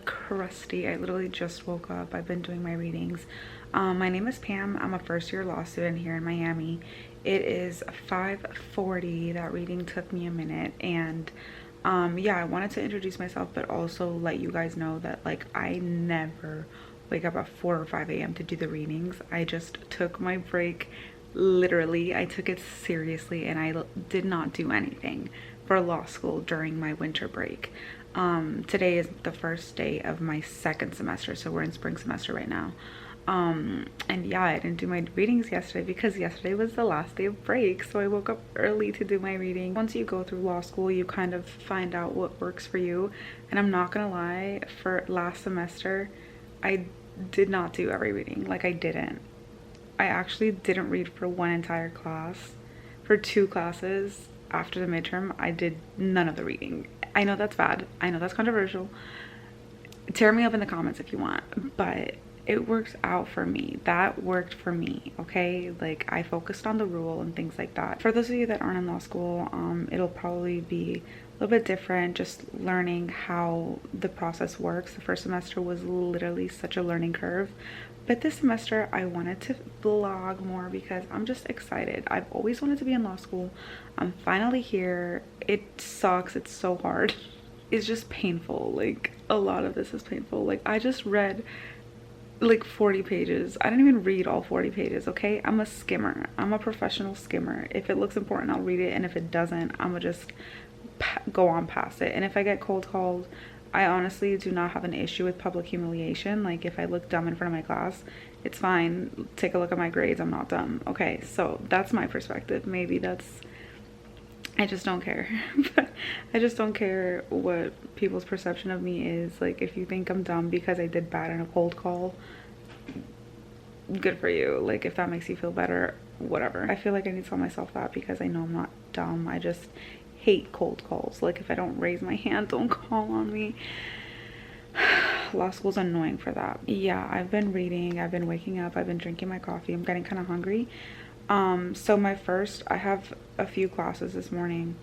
crusty. I literally just woke up. I've been doing my readings. My name is Pam. I'm a first-year law student here in Miami. It is 5:40. That reading took me a minute, and yeah, I wanted to introduce myself, but also let you guys know that like I never wake up at 4 or 5 a.m. to do the readings. I just took my break. Literally, I took it seriously, and I did not do anything for law school during my winter break. Today is the first day of my second semester, so we're in spring semester right now. And yeah, I didn't do my readings yesterday because yesterday was the last day of break, so I woke up early to do my reading. Once you go through law school, you kind of find out what works for you, and I'm not gonna lie, for last semester I did not do every reading. Like, I didn't. I actually didn't read for one entire class. For 2 classes after the midterm, I did none of the reading. I know that's bad. I know that's controversial. Tear me up in the comments if you want, but it works out for me. That worked for me, okay? Like, I focused on the rule and things like that. For those of you that aren't in law school, it'll probably be a little bit different, just learning how the process works. The first semester was literally such a learning curve, but this semester I wanted to vlog more because I'm just excited. I've always wanted to be in law school. I'm finally here. It sucks. It's so hard. It's just painful. Like, a lot of this is painful. Like, I just read like 40 pages. I didn't even read all 40 pages, okay? I'm a skimmer. I'm a professional skimmer. If it looks important, I'll read it, and if it doesn't, I'm gonna just go on past it. And if I get cold called, I honestly do not have an issue with public humiliation. Like, if I look dumb in front of my class, it's fine. Take a look at my grades. I'm not dumb. Okay, so that's my perspective. Maybe that's, I just don't care. I just don't care what people's perception of me is. Like, if you think I'm dumb because I did bad in a cold call, good for you. Like, if that makes you feel better, whatever. I feel like I need to tell myself that because I know I'm not dumb. I just hate cold calls. Like, if I don't raise my hand, don't call on me. Law school's annoying for that. Yeah, I've been reading, I've been waking up, I've been drinking my coffee. I'm getting kind of hungry. So I have a few classes this morning,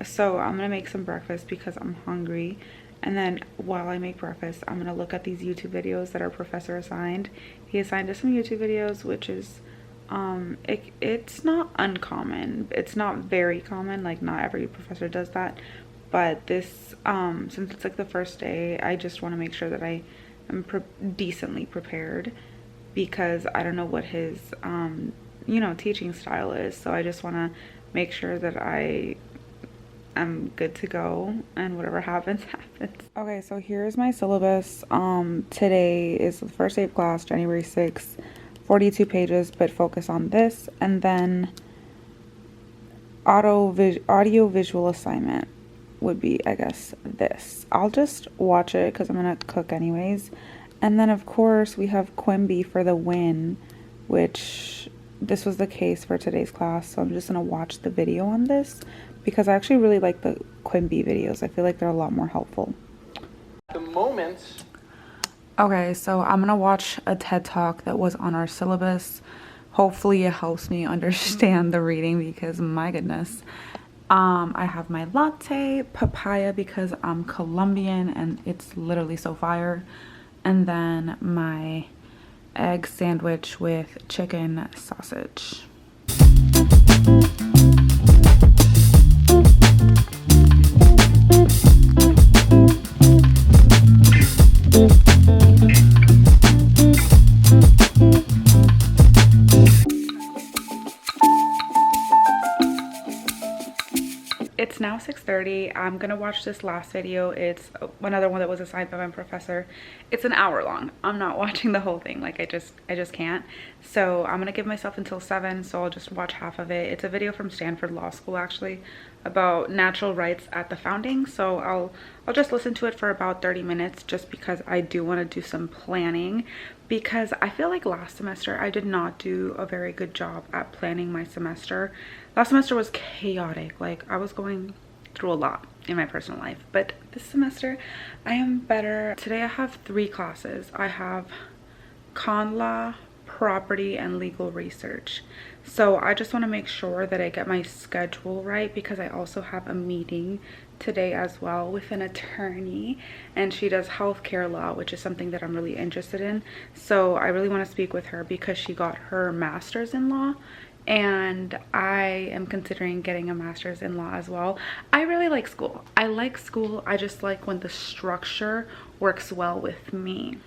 so I'm gonna make some breakfast because I'm hungry, and then while I make breakfast, I'm gonna look at these YouTube videos that our professor assigned. He assigned us some YouTube videos, which is it's not uncommon. It's not very common. Like, not every professor does that, but this since it's like the first day, I just want to make sure that I am decently prepared, because I don't know what his you know, teaching style is. So I just want to make sure that I am good to go, and whatever happens happens. Okay, so here's my syllabus. Today is the first day of class, January 6th. 42 pages, but focus on this, and then audio visual assignment would be, I guess, this. I'll just watch it because I'm gonna cook anyways. And then of course we have Quimby for the win, which this was the case for today's class, so I'm just gonna watch the video on this because I actually really like the Quimby videos. I feel like they're a lot more helpful. The moment. Okay, so I'm gonna watch a TED Talk that was on our syllabus. Hopefully it helps me understand the reading because, my goodness. I have my latte, papaya because I'm Colombian and it's literally so fire. And then my egg sandwich with chicken sausage. It's now 6:30. I'm gonna watch this last video. It's another one that was assigned by my professor. It's an hour long. I'm not watching the whole thing. Like, I just can't. So I'm gonna give myself until 7, so I'll just watch half of it. It's a video from Stanford Law School, actually, about natural rights at the founding. So I'll just listen to it for about 30 minutes just because I do want to do some planning, because I feel like last semester I did not do a very good job at planning my semester. Last semester was chaotic. Like, I was going through a lot in my personal life, but this semester I am better. Today I have 3 classes. I have con law, property, and legal research. So I just want to make sure that I get my schedule right, because I also have a meeting today as well with an attorney, and she does healthcare law, which is something that I'm really interested in. So I really want to speak with her because she got her master's in law, and I am considering getting a master's in law as well. I really like school. I like school. I just like when the structure works well with me.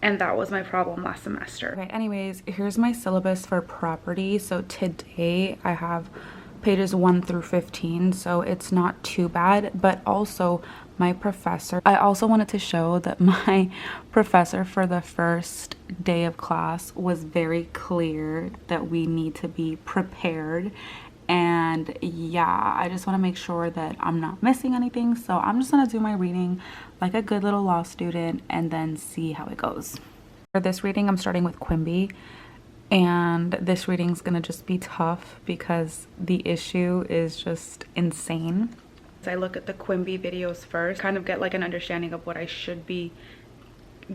And that was my problem last semester. Okay, anyways, here's my syllabus for property. So today I have pages 1 through 15, so it's not too bad. But also my professor, I also wanted to show that my professor for the first day of class was very clear that we need to be prepared. And yeah, I just want to make sure that I'm not missing anything. So I'm just gonna do my reading like a good little law student and then see how it goes. For this reading, I'm starting with Quimby. And this reading is gonna just be tough because the issue is just insane. I look at the Quimby videos first, kind of get like an understanding of what I should be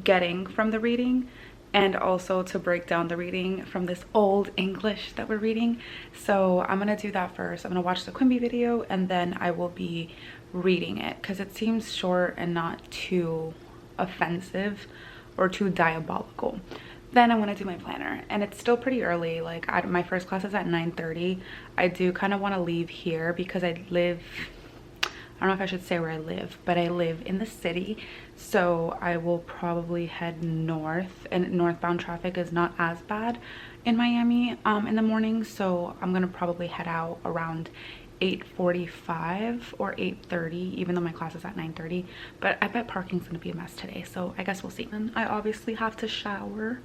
getting from the reading, and also to break down the reading from this old English that we're reading. So I'm gonna do that first. I'm gonna watch the Quimby video and then I will be reading it because it seems short and not too offensive or too diabolical. Then I'm gonna do my planner, and it's still pretty early. Like my first class is at 9:30. I do kind of want to leave here because I don't know if I should say where I live, but I live in the city, so I will probably head north, and northbound traffic is not as bad in Miami in the morning, so I'm gonna probably head out around 8:45 or 8:30, even though my class is at 9:30. But I bet parking's gonna be a mess today, so I guess we'll see. And I obviously have to shower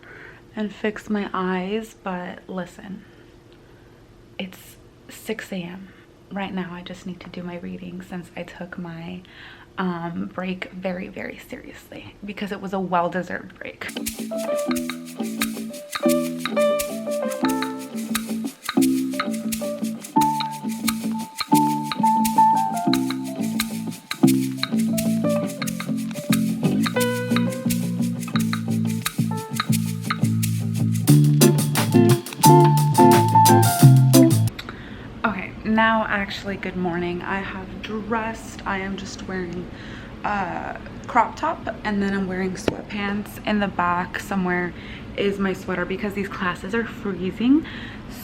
and fix my eyes, but listen, it's 6 a.m. right now. I just need to do my reading since I took my break very, very seriously, because it was a well-deserved break. Now actually, good morning. I have dressed. I am just wearing a crop top, and then I'm wearing sweatpants. In the back somewhere is my sweater because these classes are freezing.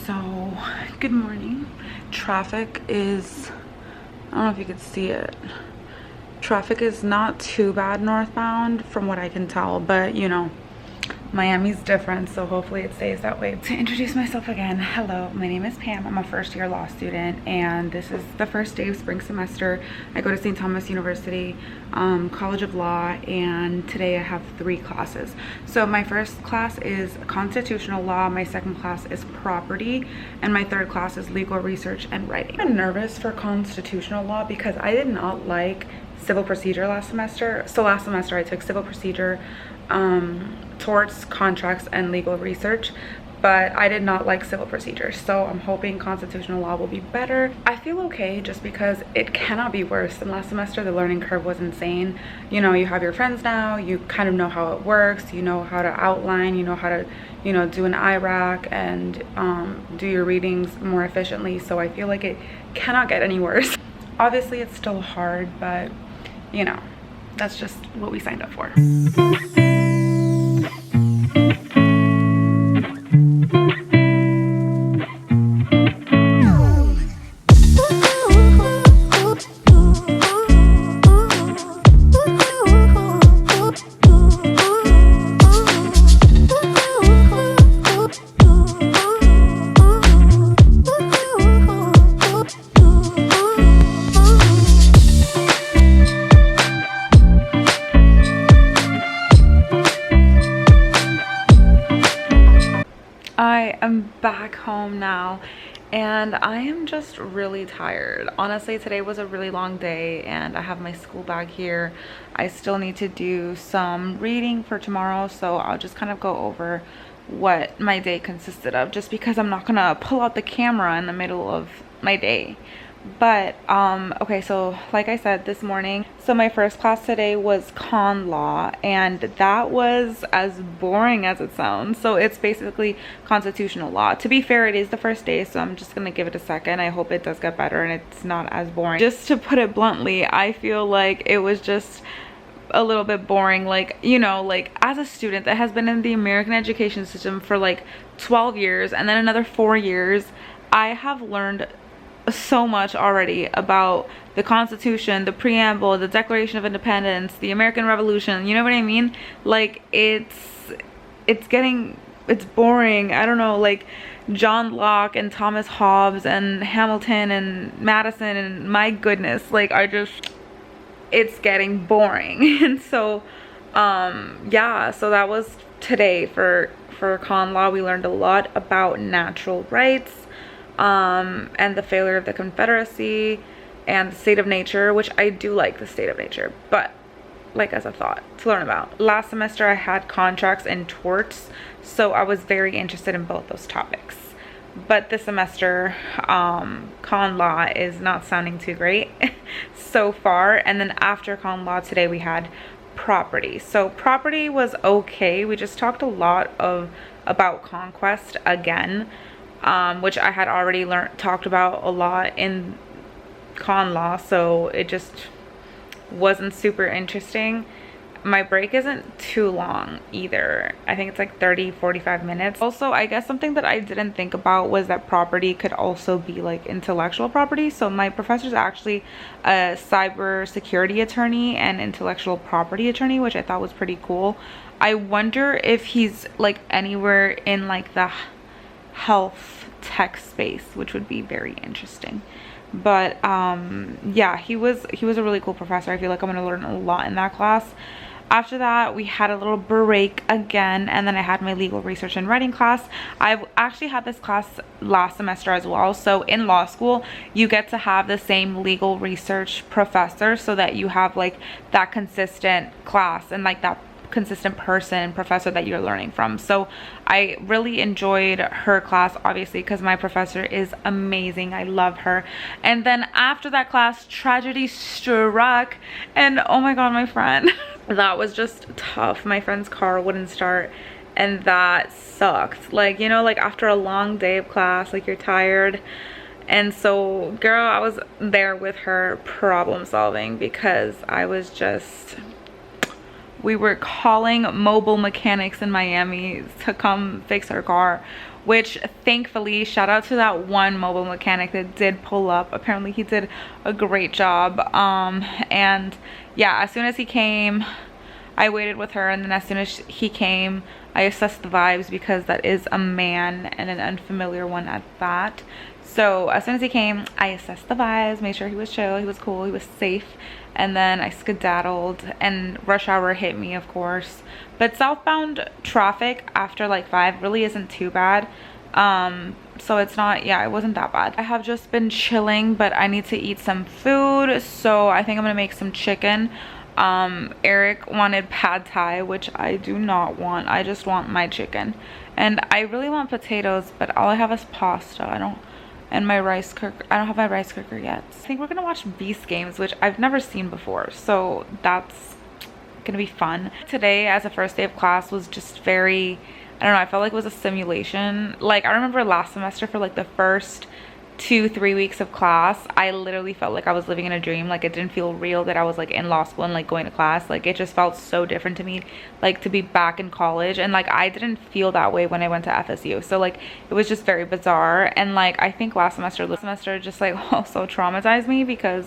So good morning. Traffic is, I don't know if you could see it, traffic is not too bad northbound from what I can tell, but you know, Miami's different, so hopefully it stays that way. To introduce myself again, hello, my name is Pam. I'm a first-year law student, and this is the first day of spring semester. I go to St. Thomas University College of Law, and today I have 3 classes. So my first class is constitutional law, my second class is property, and my third class is legal research and writing. I'm nervous for constitutional law because I did not like civil procedure last semester. So last semester I took civil procedure, torts, contracts, and legal research, but I did not like civil procedure, so I'm hoping constitutional law will be better. I feel okay just because it cannot be worse than last semester. The learning curve was insane. You know, you have your friends now, you kind of know how it works, you know how to outline, you know how to, you know, do an IRAC and do your readings more efficiently, so I feel like it cannot get any worse. Obviously it's still hard, but you know, that's just what we signed up for. I am back home now, and I am just really tired. Honestly, today was a really long day, and I have my school bag here. I still need to do some reading for tomorrow, so I'll just kind of go over what my day consisted of, just because I'm not gonna pull out the camera in the middle of my day. But okay, so like I said this morning, so my first class today was con law, and that was as boring as it sounds. So it's basically constitutional law. To be fair, it is the first day, so I'm just gonna give it a second. I hope it does get better and it's not as boring. Just to put it bluntly, I feel like it was just a little bit boring. Like, you know, like as a student that has been in the American education system for like 12 years and then another 4 years, I have learned so much already about the Constitution, the preamble, the Declaration of Independence, the American Revolution, you know what I mean? Like it's boring. I don't know, like John Locke and Thomas Hobbes and Hamilton and Madison, and my goodness, like it's getting boring. And so yeah, so that was today for con law. We learned a lot about natural rights, and the failure of the Confederacy, and the state of nature, which I do like the state of nature, but like as a thought to learn about. Last semester I had contracts and torts, so I was very interested in both those topics. But this semester, con law is not sounding too great so far. And then after con law today, we had property. So property was okay. We just talked a lot about conquest again, which I had already talked about a lot in con law, so it just wasn't super interesting. My break isn't too long either. I think it's like 30-45 minutes. Also, I guess something that I didn't think about was that property could also be like intellectual property. So my professor is actually a cyber security attorney and intellectual property attorney, which I thought was pretty cool. I wonder if he's like anywhere in like the health tech space, which would be very interesting. But yeah, he was a really cool professor. I feel like I'm gonna learn a lot in that class. After that, we had a little break again, and then I had my legal research and writing class. I've actually had this class last semester as well. So in law school, you get to have the same legal research professor so that you have like that consistent class and like that consistent person, professor that you're learning from. So I really enjoyed her class, obviously, because my professor is amazing. I love her. And then after that class, tragedy struck, and oh my god, my friend, that was just tough. My friend's car wouldn't start, and that sucked. Like, you know, like after a long day of class, like you're tired. And so girl, I was there with her problem solving, because I was just, we were calling mobile mechanics in Miami to come fix her car, which thankfully, shout out to that one mobile mechanic that did pull up. Apparently he did a great job. And yeah, as soon as he came, I waited with her, and then as soon as he came, I assessed the vibes, because that is a man, and an unfamiliar one at that. So as soon as he came, I assessed the vibes, made sure he was chill, he was cool, he was safe, and then I skedaddled, and rush hour hit me, of course. But southbound traffic after like 5 really isn't too bad. So it's not, yeah, it wasn't that bad. I have just been chilling, but I need to eat some food, so I think I'm gonna make some chicken. Eric wanted pad thai, which I do not want. I just want my chicken, and I really want potatoes, but all I have is pasta. And my rice cooker, I don't have my rice cooker yet. I think we're gonna watch Beast Games, which I've never seen before, so that's gonna be fun. Today, as a first day of class, was just very, I don't know, I felt like it was a simulation. Like, I remember last semester, for like the first 2-3 weeks of class, I literally felt like I was living in a dream. Like, it didn't feel real that I was like in law school and like going to class. Like, it just felt so different to me, like to be back in college. And like, I didn't feel that way when I went to FSU, so like it was just very bizarre. And like, I think last semester just like also traumatized me, because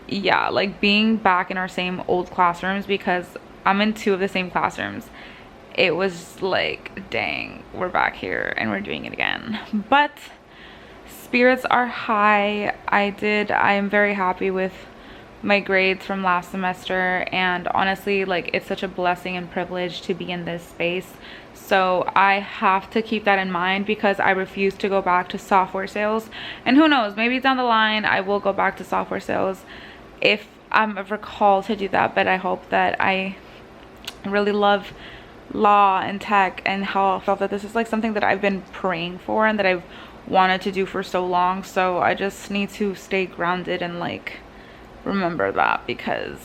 yeah, like being back in our same old classrooms, because I'm in 2 of the same classrooms, it was like, dang, we're back here and we're doing it again. But spirits are high. I am very happy with my grades from last semester, and honestly, like, it's such a blessing and privilege to be in this space. So I have to keep that in mind, because I refuse to go back to software sales. And who knows, maybe down the line I will go back to software sales if I'm ever called to do that. But I hope that I really love law and tech and health, that this is like something that I've been praying for and that I've wanted to do for so long. So I just need to stay grounded and like remember that, because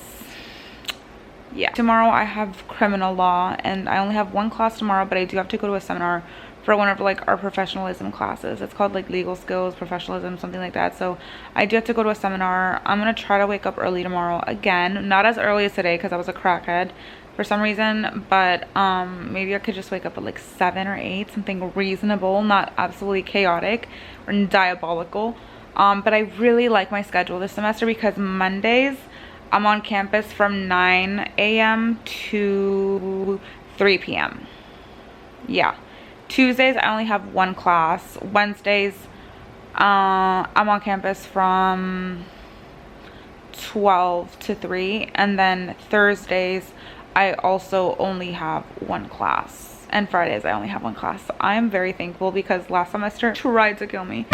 yeah. Tomorrow I have criminal law, and I only have one class tomorrow, but I do have to go to a seminar for one of like our professionalism classes. It's called like legal skills, professionalism, something like that. So I do have to go to a seminar. I'm gonna try to wake up early tomorrow again, not as early as today because I was a crackhead for some reason, but maybe I could just wake up at like 7 or 8, something reasonable, not absolutely chaotic or diabolical. But I really like my schedule this semester because Mondays I'm on campus from 9 a.m. to 3 p.m. Yeah. Tuesdays I only have one class. Wednesdays I'm on campus from 12 to 3, and then Thursdays I also only have one class, and Fridays I only have one class. So I'm very thankful because last semester tried to kill me.